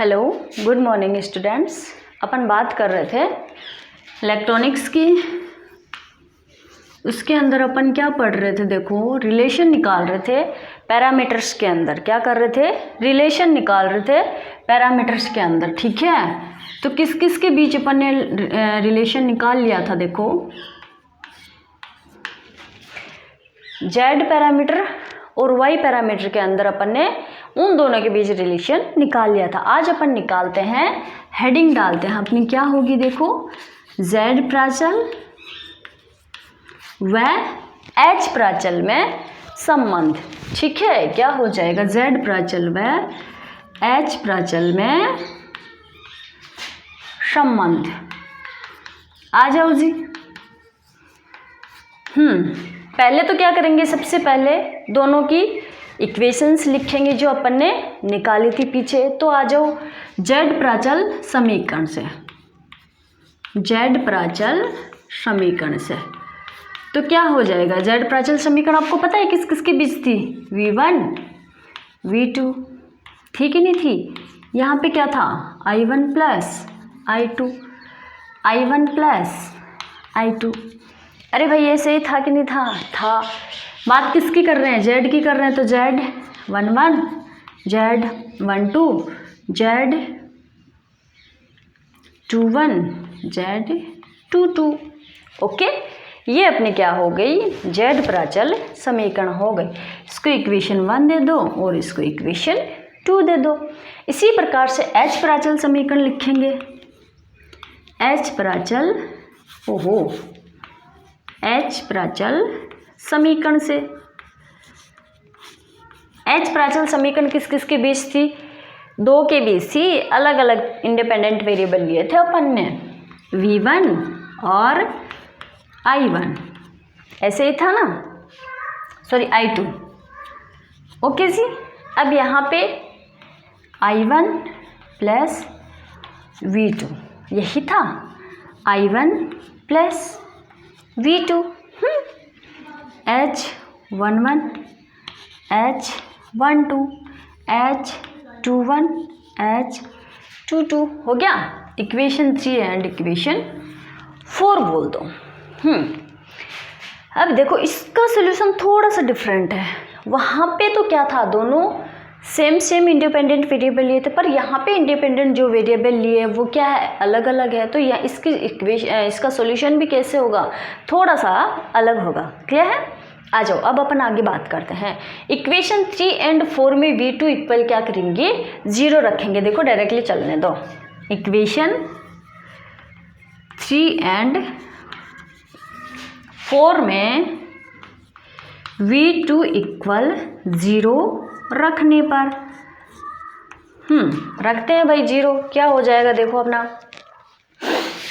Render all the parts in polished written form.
Hello, good morning students. अपन बात कर रहे थे इलेक्ट्रॉनिक्स की। उसके अंदर अपन क्या पढ़ रहे थे? देखो, रिलेशन निकाल रहे थे पैरामीटर्स के अंदर। क्या कर रहे थे? रिलेशन निकाल रहे थे पैरामीटर्स के अंदर। ठीक है, तो किस किस के बीच अपन ने रिलेशन निकाल लिया था? देखो, जेड पैरामीटर और वाई पैरामीटर के अंदर अपन ने उन दोनों के बीच रिलेशन निकाल लिया था। आज अपन निकालते हैं, हेडिंग डालते हैं अपनी। क्या होगी? देखो, जेड प्राचल व एच प्राचल में संबंध। ठीक है, क्या हो जाएगा? जेड प्राचल व एच प्राचल में संबंध। आ जाओ जी। पहले तो क्या करेंगे? सबसे पहले दोनों की इक्वेशंस लिखेंगे जो अपन ने निकाली थी पीछे। तो आ जाओ जेड प्राचल समीकरण से। जेड प्राचल समीकरण से तो क्या हो जाएगा? जेड प्राचल समीकरण आपको पता है किस किस के बीच थी? V1 V2 थी कि नहीं थी? यहाँ पे क्या था? I1 plus I2, I1 plus I2। अरे भाई, ये सही था कि नहीं था? था। बात किसकी कर रहे हैं? जेड की कर रहे हैं। तो Z 11, Z 12, Z 21, Z 22। Okay, ये अपने क्या हो गई? जेड प्राचल समीकरण हो गई। इसको इक्वेशन 1 दे दो और इसको इक्वेशन 2 दे दो। इसी प्रकार से एच प्राचल समीकरण लिखेंगे। एच प्राचल, ओहो, एच प्राचल समीकरण से। एच प्राचल समीकरण किस किस के बीच थी? दो के बीच थी। अलग अलग इंडिपेंडेंट वेरिएबल लिए थे अपन ने, V1 और I1। ऐसे ही था ना? Sorry, I2। ओके जी। अब यहाँ पे I1 प्लस V2 यही था। I1 plus V2। H11, H12, H21, H22 हो गया। इक्वेशन 3 एंड इक्वेशन 4 बोल दो। अब देखो, इसका सोल्यूशन थोड़ा सा डिफरेंट है। वहाँ पे तो क्या था? दोनों सेम इंडिपेंडेंट वेरिएबल लिए थे, पर यहाँ पे इंडिपेंडेंट जो वेरिएबल लिए वो क्या है? अलग अलग है। तो यह इसकी इक्वेशन, इसका सॉल्यूशन भी कैसे होगा? थोड़ा सा अलग होगा। क्लियर है? आ जाओ, अब अपन आगे बात करते हैं। इक्वेशन 3 एंड 4 में V2 इक्वल क्या करेंगे? 0 रखेंगे। देखो, डायरेक्टली चलने दो। इक्वेशन 3 एंड 4 में V2 इक्वल 0 रखने पर, रखते हैं भाई 0। क्या हो जाएगा? देखो, अपना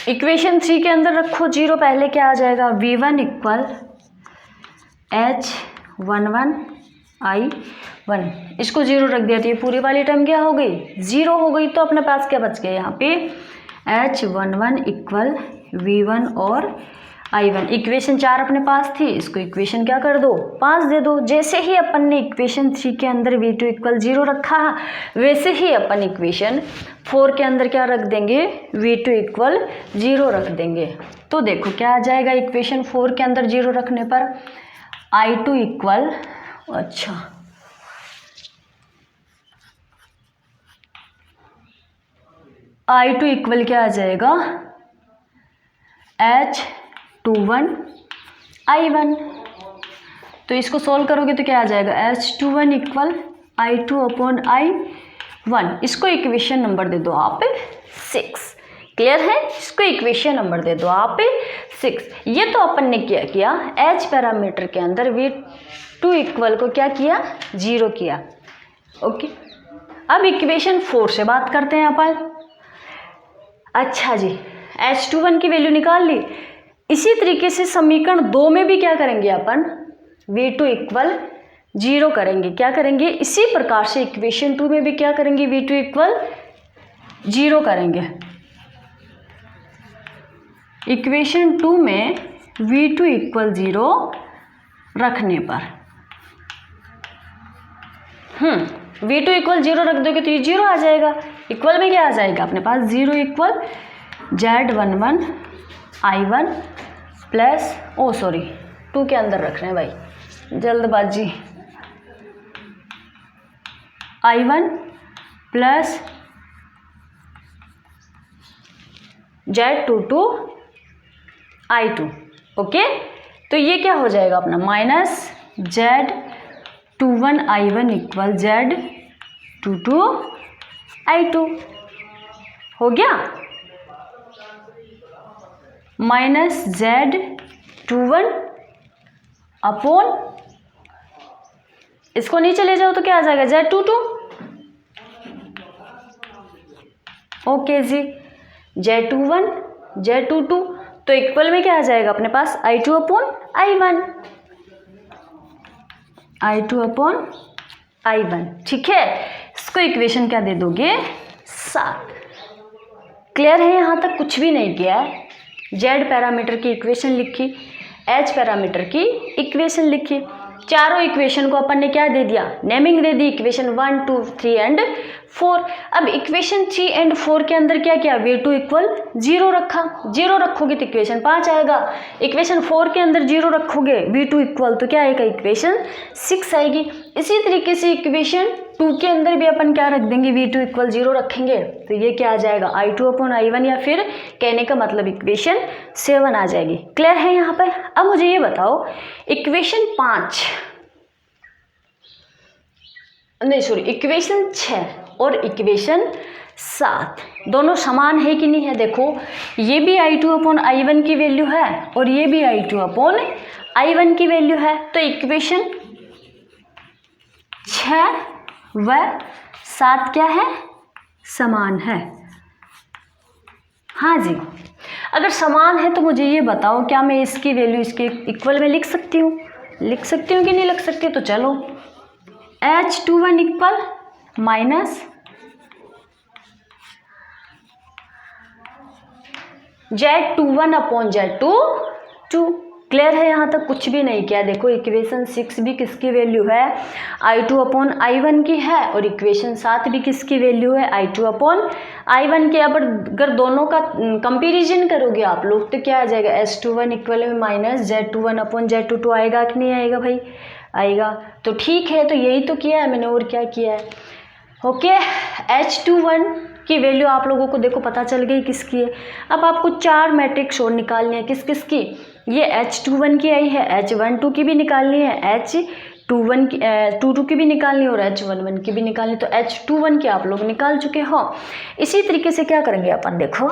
इक्वेशन 3 के अंदर रखो 0। पहले क्या आ जाएगा? V1 equal H11 I1। इसको 0 रख दिया तो ये पूरी वाली टर्म क्या हो गई? 0 हो गई। तो अपने पास क्या बच गया यहाँ पे? H11 इक्वल V1 और I1। इक्वेशन 4 अपने पास थी, इसको इक्वेशन क्या कर दो? 5 दे दो। जैसे ही अपन ने इक्वेशन 3 के अंदर V2 इक्वल 0 रखा, वैसे ही अपन इक्वेशन 4 के अंदर क्या रख देंगे? V2 इक्वल 0 रख देंगे। तो देखो क्या आ जाएगा इक्वेशन 4 के अंदर 0 रखने पर? I2 इक्वल, अच्छा, I2 इक्वल क्या आ जाएगा? H21 I1। तो इसको सोल्व करोगे तो क्या आ जाएगा? H21 equal I2 upon I1। इसको इक्वेशन नंबर दे दो आप 6। क्लियर है? इसको इक्वेशन नंबर दे दो आप 6। ये तो अपन ने क्या किया? H पैरामीटर के अंदर V2 इक्वल को क्या किया? 0 किया। ओके, अब इक्वेशन 4 से बात करते हैं अपन। अच्छा जी, H21 की वैल्यू निकाल ली। इसी तरीके से समीकरण 2 में भी क्या करेंगे अपन? V2 इक्वल 0 करेंगे। क्या करेंगे? इसी प्रकार से इक्वेशन 2 में भी क्या करेंगे? V2 इक्वल 0 करेंगे। इक्वेशन 2 में V2 इक्वल 0 रखने पर V2 इक्वल 0 रख दोगे तो ये 0 आ जाएगा। इक्वल में क्या आ जाएगा अपने पास 0 equal Z11 I1 plus sorry 2 के अंदर रख रहे हैं भाई, जल्दबाजी, I1 plus Z22 I2। Okay, तो ये क्या हो जाएगा अपना minus Z21 I1 equal Z22 I2 हो गया, माइनस Z21 अपॉन, इसको नीचे ले जाओ तो क्या आ जाएगा Z22। ओके जी, Z21 Z22 तो इक्वल में क्या आ जाएगा अपने पास I2 upon I1, I2 upon I1। ठीक है, इसको इक्वेशन क्या दे दोगे 7। क्लियर है, यहाँ तक कुछ भी नहीं किया है। Z पैरामीटर की इक्वेशन लिखी, H पैरामीटर की इक्वेशन लिखी, चारों इक्वेशन को अपन ने क्या दे दिया, naming they the, equation 1 2 3 and 4। अब इक्वेशन 3 एंड 4 के अंदर क्या किया, V2 इक्वल 0 रखा, 0 रखोगे तो इक्वेशन 5 आएगा, इक्वेशन 4 के अंदर 0 रखोगे V2 इक्वल तो क्या आएगा, इक्वेशन 6 आएगी। इसी तरीके से इक्वेशन 2 के अंदर भी अपन क्या रख देंगे, V2 इक्वल 0 रखेंगे तो ये क्या आ जाएगा I2 अपॉन I1, या फिर कहने का मतलब इक्वेशन 7 आ जाएगी। क्लियर है यहाँ पर। अब मुझे ये बताओ इक्वेशन 5 नहीं सॉरी इक्वेशन 6 और इक्वेशन 7 दोनों समान है कि नहीं है। देखो ये भी I2 अपॉन I1 की वैल्यू है और ये भी I2 अपॉन I1 की वैल्यू है, तो इक्वेशन 6 व 7 क्या है, समान है। हाँ जी, अगर समान है तो मुझे ये बताओ क्या मैं इसकी वैल्यू इसके इक्वल में लिख सकती हूँ कि नहीं लिख सकती। तो चलो H21 equal minus Z21 upon Z22। Clear है, यहाँ तक कुछ भी नहीं किया। देखो इक्वेशन 6 भी किसकी वैल्यू है, I2 अपॉन I1 की है, और इक्वेशन 7 भी किसकी वैल्यू है, I2 अपॉन I1 की। अब अगर दोनों का कंपैरिजन करोगे आप लोग तो क्या आ जाएगा, S21 इक्वल में माइनस Z21 अपॉन Z22 आएगा कि नहीं आएगा भाई, आएगा। तो ठीक है, तो यही तो किया है मैंने, और क्या किया है। ओके, H21 की वैल्यू आप लोगों को देखो पता चल गई किसकी है। अब आपको 4 मैट्रिक्स और निकालनी है, किस किस की, ये H21 की आई है, H12 की भी निकालनी है, H21 की 22 की भी निकालनी है और H11 की भी निकालनी। तो H21 की आप लोग निकाल चुके हो। इसी तरीके से क्या करेंगे अपन, देखो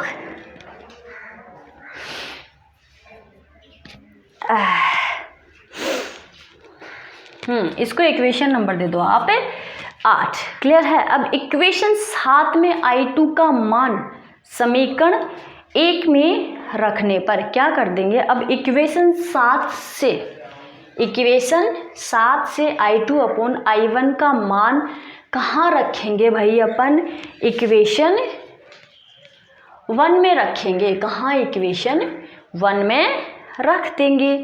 इसको इक्वेशन नंबर दे दो आप 8। क्लियर है। अब इक्वेशन 7 में I2 का मान समीकरण 1 में रखने पर क्या कर देंगे, अब इक्वेशन 7 से I2 अपॉन I1 का मान कहाँ रखेंगे भाई, अपन इक्वेशन 1 में रखेंगे। कहाँ, इक्वेशन 1 में रख देंगे।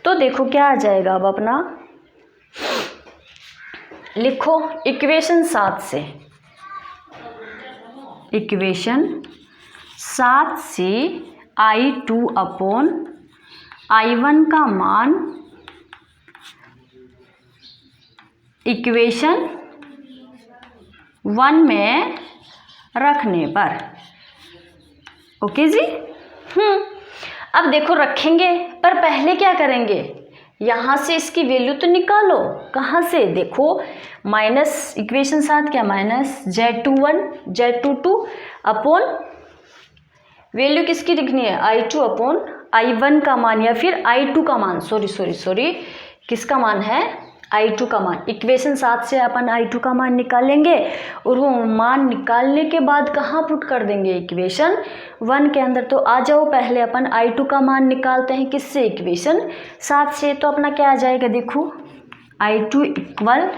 तो देखो क्या आ जाएगा, अब अपना लिखो इक्वेशन 7 से I2 अपॉन I1 का मान इक्वेशन 1 में रखने पर। ओके जी। अब देखो रखेंगे, पर पहले क्या करेंगे, यहाँ से इसकी वैल्यू तो निकालो। कहाँ से, देखो माइनस इक्वेशन 7 क्या, minus Z21 Z22 upon value किसकी लिखनी है, I2 अपॉन I1 का मान, या फिर I2 का मान, सॉरी किसका मान है, I2 का मान। इक्वेशन 7 से अपन I2 का मान निकालेंगे और वो मान निकालने के बाद कहाँ पुट कर देंगे, इक्वेशन 1 के अंदर। तो आ जाओ पहले अपन I2 का मान निकालते हैं, किससे, इक्वेशन 7 से। तो अपना क्या आ जाएगा, देखो I2 equal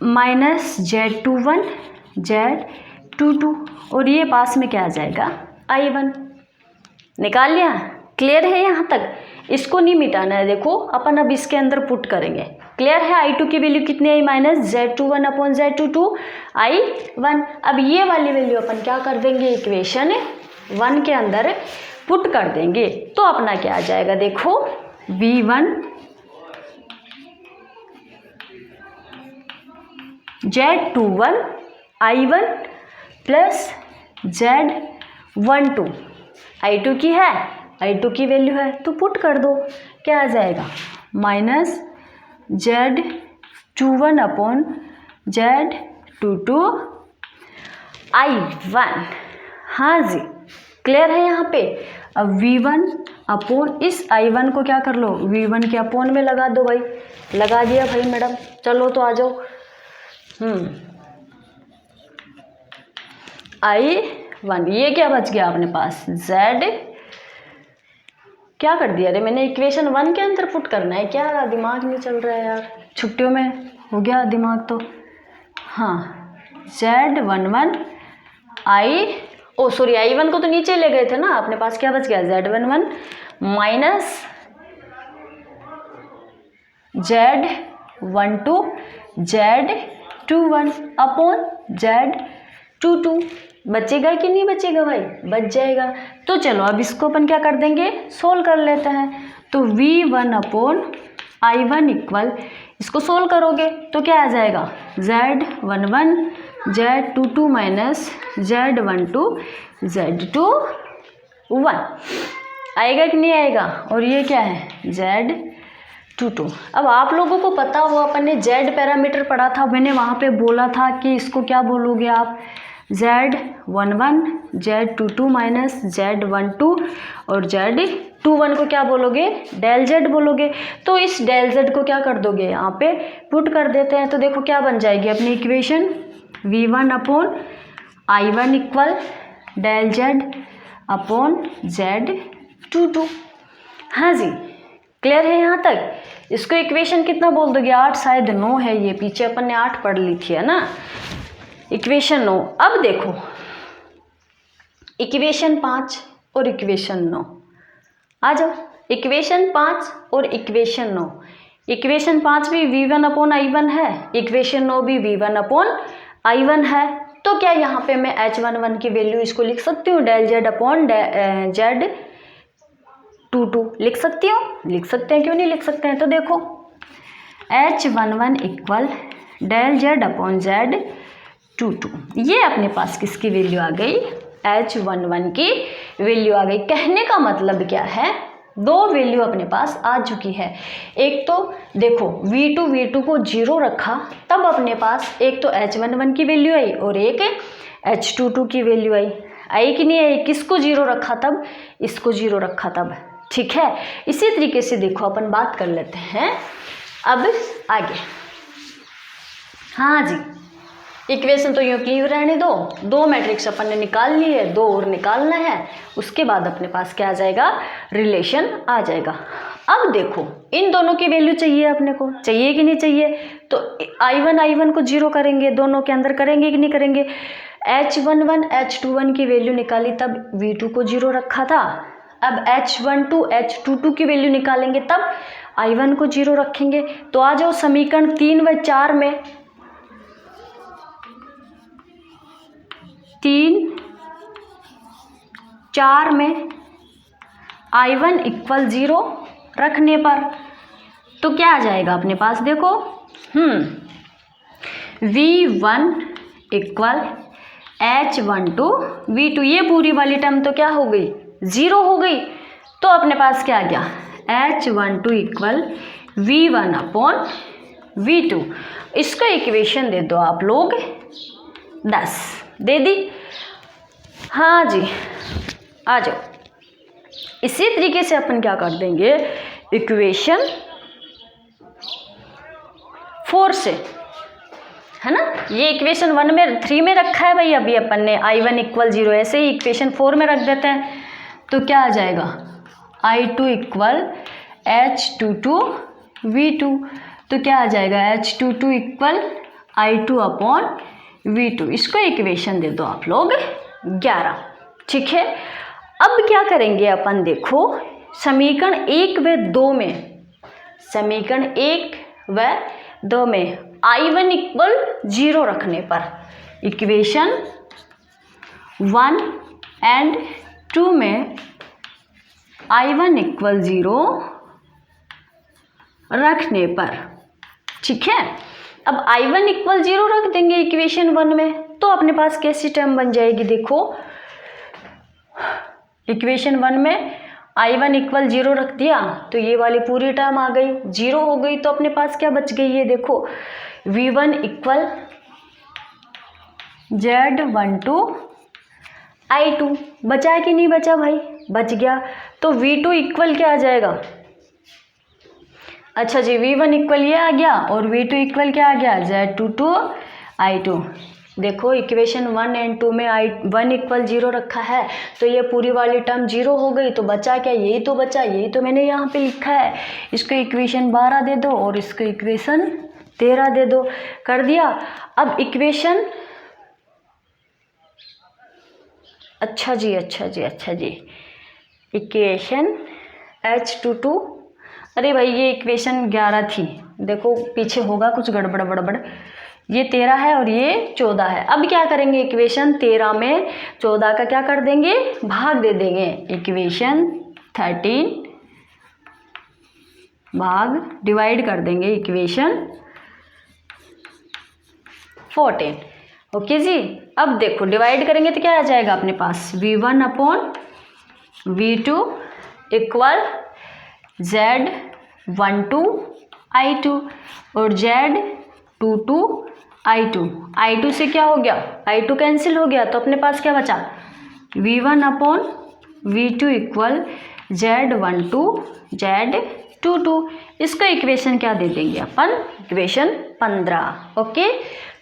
minus Z21 Z22 और ये पास में क्या आ जाएगा, I1। निकाल लिया, क्लियर है यहाँ तक? इसको नहीं मिटाना है। देखो अपन अब इसके अंदर पुट करेंगे। क्लियर है? I2 की वैल्यू कितनी आई? Minus Z21 upon Z22 I1। अब ये वाली वैल्यू अपन क्या कर देंगे? इक्वेशन 1 के अंदर पुट कर देंगे। तो अपना क्या आ जाएगा? देखो V1 Z21 I1 plus Z12 I2 की है, I2 की वैल्यू है तो पुट कर दो। क्या आ जाएगा? Minus Z21 upon Z22 I1। हाँ जी, क्लियर है यहाँ पे? अब V1 अपॉन इस I1 को क्या कर लो? V1 के अपॉन में लगा दो भाई। लगा दिया भाई मैडम। चलो तो आ जाओ। I1 ये क्या बच गया अपने पास? Z क्या कर दिया रे मैंने? इक्वेशन 1 के अंदर पुट करना है क्या? दिमाग नहीं चल रहा है यार, छुट्टियों में हो गया दिमाग तो। हाँ, Z11 I1 को तो नीचे ले गए थे ना, अपने पास क्या बच गया? Z11 minus Z12 Z21 upon Z22। बचेगा कि नहीं बचेगा भाई? बच जाएगा। तो चलो अब इसको अपन क्या कर देंगे? सोल्व कर लेते हैं। तो V1 अपॉन I1 इक्वल, इसको सोल्व करोगे तो क्या आ जाएगा? Z11 Z22 minus Z12 Z21 आएगा कि नहीं आएगा? और ये क्या है? Z22। अब आप लोगों को पता हो अपन ने Z पैरामीटर पढ़ा था, मैंने वहाँ पे बोला था कि इसको क्या बोलोगे आप? Z11 Z22 माइनस Z12 और Z21 को क्या बोलोगे? डेल Z बोलोगे। तो इस डेल Z को क्या कर दोगे? यहाँ पे पुट कर देते हैं। तो देखो क्या बन जाएगी अपनी equation? V1 upon I1 equal del Z upon Z22। हाँ जी, क्लियर है यहाँ तक? इसको इक्वेशन कितना बोल दोगे? 8, शायद 9 है ये, पीछे अपन ने 8 पढ़ ली थी है ना। इक्वेशन 9। अब देखो इक्वेशन 5 और इक्वेशन 9 आ जाओ। इक्वेशन 5 और इक्वेशन 9, इक्वेशन 5 भी V1 अपॉन I1 है, इक्वेशन 9 भी V1 अपॉन I1 है। तो क्या यहाँ पे मैं H11 की वैल्यू इसको लिख सकती हूँ? डेल Z अपॉन Z22 लिख सकती हूँ? लिख सकते हैं, क्यों नहीं लिख सकते हैं? तो देखो H11 equal del Z upon Z22, ये अपने पास किसकी वैल्यू आ गई? H11 की वैल्यू आ गई। कहने का मतलब क्या है? दो वैल्यू अपने पास आ चुकी है। एक तो देखो V2 को 0 रखा तब अपने पास एक तो H11 की वैल्यू आई और एक H22 की वैल्यू आई कि नहीं आई? किसको 0 रखा तब? इसको 0 रखा तब। ठीक है, इसी तरीके से देखो अपन बात कर लेते हैं अब आगे। हाँ जी, इक्वेशन तो यूँ क्लियर रहने दो। 2 मैट्रिक्स अपन ने निकाल ली है, 2 और निकालना है। उसके बाद अपने पास क्या आ जाएगा? रिलेशन आ जाएगा। अब देखो इन दोनों की वैल्यू चाहिए अपने को, चाहिए कि नहीं चाहिए? तो I1 को 0 करेंगे, दोनों के अंदर करेंगे कि नहीं करेंगे? H11 H21 की वैल्यू निकाली तब V2 को 0 रखा था। अब H12 H22 की वैल्यू निकालेंगे तब I1 को 0 रखेंगे। तो आ जाओ समीकरण 3 व 4 में, 3 4 में I1 इक्वल 0 रखने पर तो क्या आ जाएगा अपने पास? देखो V1 इक्वल H12 V2, ये पूरी वाली टर्म तो क्या हो गई? 0 हो गई। तो अपने पास क्या आ गया? H12 equal V1 upon V2। इसका इक्वेशन दे दो आप लोग 10। दे दी? हाँ जी, आ जाओ। इसी तरीके से अपन क्या कर देंगे? इक्वेशन 4 से, है ना? ये इक्वेशन 3 में रखा है भाई अभी अपन ने I1 इक्वल 0, ऐसे ही इक्वेशन 4 में रख देते हैं। तो क्या आ जाएगा? I2 equal H22 V2। तो क्या आ जाएगा? H22 equal I2 upon V2। इसको इक्वेशन दे दो आप लोग 11। ठीक है, अब क्या करेंगे अपन? देखो समीकरण 1 व 2 में, समीकरण 1 व 2 में I1 इक्वल 0 रखने पर, इक्वेशन 1 एंड 2 में I1 इक्वल 0 रखने पर, ठीक है। अब I1 इक्वल 0 रख देंगे इक्वेशन 1 में, तो अपने पास कैसी टर्म बन जाएगी, देखो इक्वेशन 1 में I1 इक्वल 0 रख दिया तो ये वाली पूरी टर्म आ गई, 0 हो गई, तो अपने पास क्या बच गई है, देखो V1 इक्वल Z12 I2, बचा कि नहीं बचा भाई, बच गया। तो V2 इक्वल क्या आ जाएगा, अच्छा जी V1 इक्वल ये आ गया और V2 इक्वल क्या आ गया, Z22 I2। देखो इक्वेशन 1 एंड 2 में I1 इक्वल 0 रखा है, तो ये पूरी वाली टर्म 0 हो गई, तो बचा क्या, यही तो बचा, यही तो मैंने यहाँ पे लिखा है। इसको इक्वेशन 12 दे दो और इसको इक्वेशन 13 दे दो, कर दिया। अब इक्वेशन, अच्छा जी इक्वेशन H22, अरे भाई ये इक्वेशन 11 थी, देखो पीछे होगा कुछ गड़बड़, ये 13 है और ये 14 है। अब क्या करेंगे, इक्वेशन 13 में 14 का क्या कर देंगे, भाग दे देंगे, इक्वेशन 13 भाग डिवाइड कर देंगे इक्वेशन 14। ओके जी। अब देखो डिवाइड करेंगे तो क्या आ जाएगा अपने पास, V1 upon V2 equal Z12 I2 और Z22 I2 से क्या हो गया, I2 कैंसिल हो गया, तो अपने पास क्या बचा, V1 upon V2 equal Z12 Z22। इसको इक्वेशन क्या दे देंगे अपन, इक्वेशन 15। ओके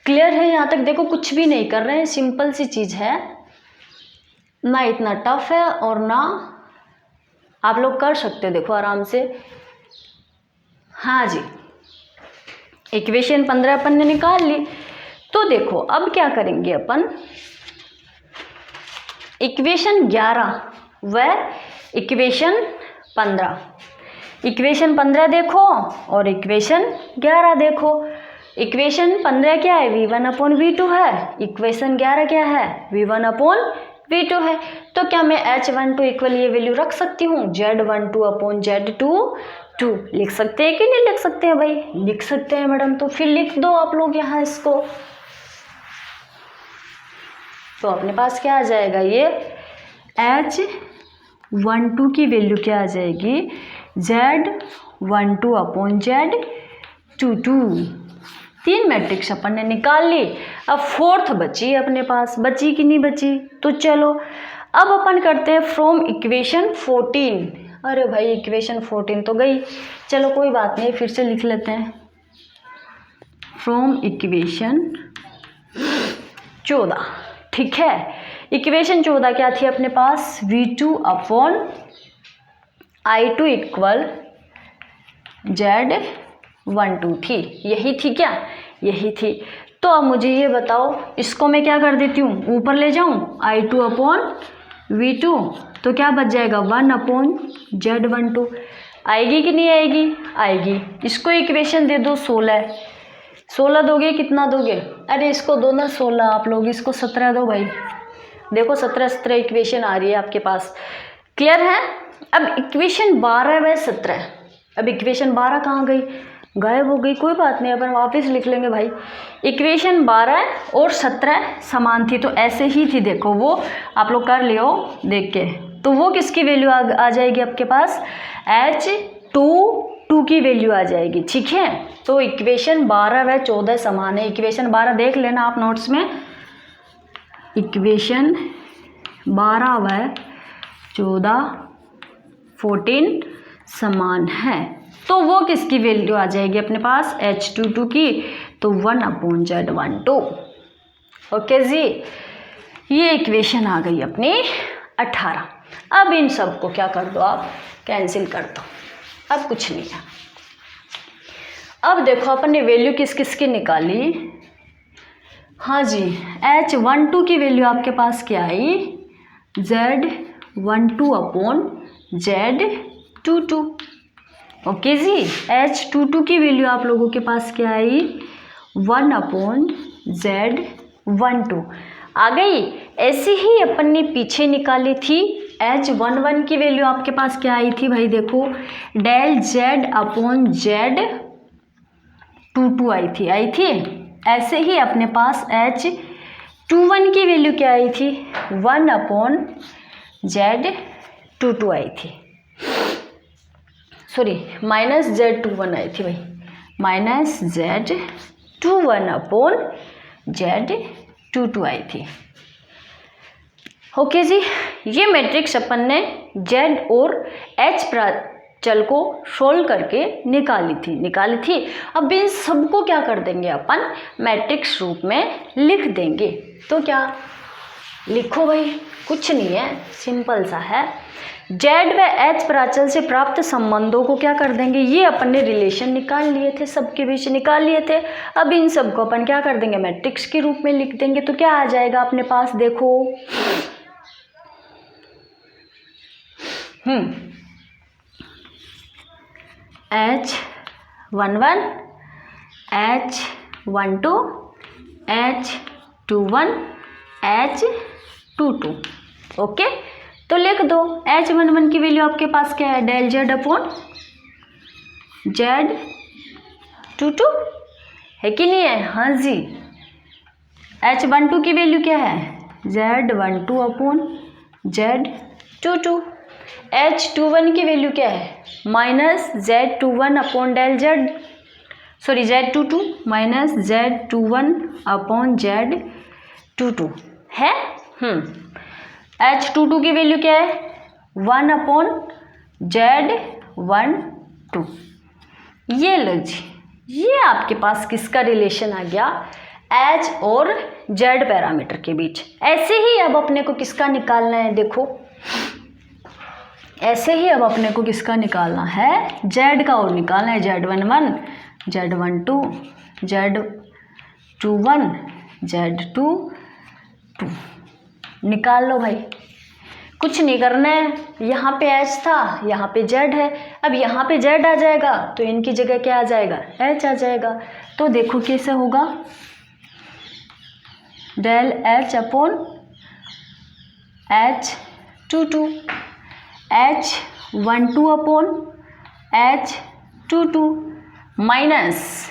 क्लियर है यहाँ तक, देखो कुछ भी नहीं कर रहे हैं, सिंपल सी चीज़ है, ना इतना टफ है और ना आप लोग कर सकते हो, देखो आराम से। हाँ जी इक्वेशन 15 अपन ने निकाल ली, तो देखो अब क्या करेंगे अपन, इक्वेशन 11 व इक्वेशन 15, इक्वेशन 15 देखो और इक्वेशन 11 देखो। इक्वेशन 15 क्या है, V1 अपॉन V2 है, इक्वेशन 11 क्या है, V1 अपॉन V2 है। तो क्या मैं H12 इक्वल ये वैल्यू रख सकती हूँ, Z12 अपॉन Z22 लिख सकते हैं कि नहीं लिख सकते हैं भाई, लिख सकते हैं मैडम, तो फिर लिख दो आप लोग यहाँ इसको। तो अपने पास क्या आ जाएगा, ये H12 की वैल्यू क्या आ जाएगी, Z12 अपॉन Z22। 3 मैट्रिक्स अपन ने निकाल ली, अब 4th बची अपने पास, बची कि नहीं बची, तो चलो अब अपन करते हैं फ्रॉम इक्वेशन 14। अरे भाई इक्वेशन 14 तो गई, चलो कोई बात नहीं, फिर से लिख लेते हैं, फ्रॉम इक्वेशन 14। ठीक है, इक्वेशन 14 क्या थी अपने पास, V2 upon I2 equal Z12 थी, यही थी क्या, यही थी। तो अब मुझे ये बताओ, इसको मैं क्या कर देती हूँ, ऊपर ले जाऊँ, I2 अपॉन V2, तो क्या बच जाएगा 1 अपॉन Z12। आएगी कि नहीं आएगी, आएगी। इसको इक्वेशन दे दो 16 दोगे, कितना दोगे, अरे इसको दो ना 16, आप लोग इसको 17 दो भाई, देखो 17 इक्वेशन आ रही है आपके पास, क्लियर है। अब इक्वेशन 12 व 17, अब इक्वेशन 12 कहाँ गई, गायब हो गई, कोई बात नहीं, अपन वापस लिख लेंगे भाई। इक्वेशन 12 और 17 समान थी, तो ऐसे ही थी, देखो वो आप लोग कर लियो देख के, तो वो किसकी वैल्यू आ जाएगी आपके पास, H22 की वैल्यू आ जाएगी। ठीक है, तो इक्वेशन 12 व 14 समान है, इक्वेशन 12 देख लेना आप नोट्स में, इक्वेशन 12 व 14 14 समान है, तो वो किसकी वैल्यू आ जाएगी अपने पास, H22 की, तो 1 अपॉन Z12। ओके जी, ये इक्वेशन आ गई अपनी 18। अब इन सब को क्या कर दो आप, कैंसिल कर दो, अब कुछ नहीं है। अब देखो अपन ने वैल्यू किस किस की निकाली, हाँ जी H12 की वैल्यू आपके पास क्या आई, Z12 अपॉन Z 22। ओके जी, H22 की वैल्यू आप लोगों के पास क्या आई, 1/Z12 आ गई। ऐसे ही अपन ने पीछे निकाली थी, H11 की वैल्यू आपके पास क्या आई थी भाई, देखो डेल Z/Z22 आई थी। ऐसे ही अपने पास H21 की वैल्यू क्या आई थी, 1/Z22 आई थी, सॉरी -Z21 आई थी भाई, -Z21/Z22 आई थी। ओके जी, ये मैट्रिक्स अपन ने Z और H प्राचल को सोल्व करके निकाली थी। अब इन सबको क्या कर देंगे अपन, मैट्रिक्स रूप में लिख देंगे। तो क्या लिखो भाई, कुछ नहीं है, सिंपल सा है। Z व H प्राचल से प्राप्त संबंधों को क्या कर देंगे, ये अपन ने रिलेशन निकाल लिए थे, सबके बीच निकाल लिए थे। अब इन सबको अपन क्या कर देंगे, मैट्रिक्स के रूप में लिख देंगे। तो क्या आ जाएगा अपने पास, देखो H11, H12, H21, H22। Okay, तो लिख दो। H11 की वैल्यू आपके पास क्या है, डेल Z/Z22 है कि नहीं है, हाँ जी। H12 की वैल्यू क्या है, Z12/Z22। H21 की वैल्यू क्या है, Z22 -Z21/Z22 है। H22 की वैल्यू क्या है, 1/Z12। ये लो जी, ये आपके पास किसका रिलेशन आ गया, H और Z पैरामीटर के बीच। ऐसे ही अब अपने को किसका निकालना है, देखो ऐसे ही अब अपने को किसका निकालना है, Z का और निकालना है, Z11, Z12, Z21, Z22 निकाल लो भाई, कुछ नहीं करना है। यहाँ पे H था, यहाँ पे Z है, अब यहाँ पे Z आ जाएगा तो इनकी जगह क्या आ जाएगा, H आ जाएगा। तो देखो कैसे होगा, del H/H22, H12/H22 minus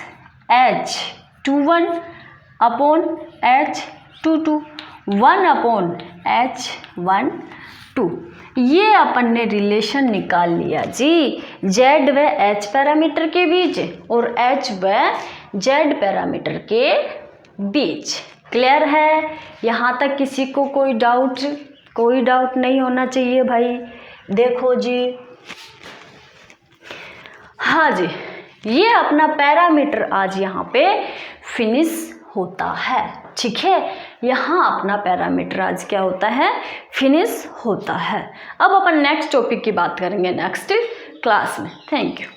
H21/H22 1/H12। ये अपन ने रिलेशन निकाल लिया जी, Z व H पैरामीटर के बीच और H व Z पैरामीटर के बीच। क्लियर है, यहाँ तक किसी को कोई डाउट नहीं होना चाहिए भाई। देखो जी, हाँ जी, ये अपना पैरामीटर आज यहाँ पे फिनिश होता है, ठीक है। यहाँ अपना पैरामीटर आज क्या होता है, फिनिश होता है। अब अपन नेक्स्ट टॉपिक की बात करेंगे नेक्स्ट क्लास में। Thank you.